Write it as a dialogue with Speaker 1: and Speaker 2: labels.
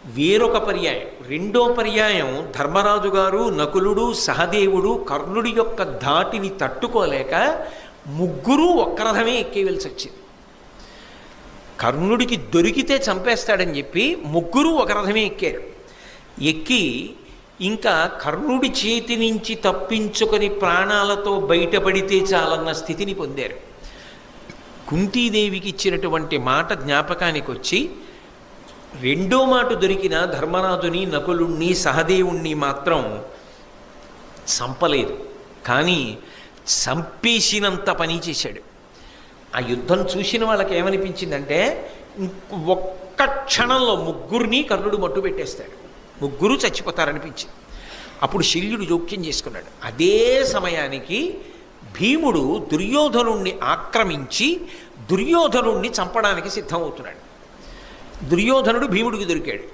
Speaker 1: వేరొక పర్యాయం, రెండో పర్యాయం ధర్మరాజు గారు, నకులుడు, సహదేవుడు కర్ణుడి యొక్క ధాటిని తట్టుకోలేక ముగ్గురు ఒక్క రథమే ఎక్కేవలసి వచ్చింది. కర్ణుడికి దొరికితే చంపేస్తాడని చెప్పి ముగ్గురు ఒక రథమే ఎక్కారు. ఎక్కి ఇంకా కర్ణుడి చేతి నుంచి తప్పించుకొని ప్రాణాలతో బయటపడితే చాలన్న స్థితిని పొందారు. కుంతీదేవికి ఇచ్చినటువంటి మాట జ్ఞాపకానికి వచ్చి రెండో మాట దొరికిన ధర్మరాజుని, నకులుణ్ణి, సహదేవుణ్ణి మాత్రం చంపలేదు, కానీ చంపేసినంత పని చేశాడు. ఆ యుద్ధం చూసిన వాళ్ళకి ఏమనిపించిందంటే ఒక్క క్షణంలో ముగ్గురిని కర్ణుడు మట్టు పెట్టేస్తాడు, ముగ్గురు చచ్చిపోతారనిపించింది. అప్పుడు శల్యుడు జోక్యం చేసుకున్నాడు. అదే సమయానికి భీముడు దుర్యోధనుణ్ణి ఆక్రమించి దుర్యోధనుణ్ణి చంపడానికి సిద్ధమవుతున్నాడు. దుర్యోధనుడు భీముడికి దొరికాడు.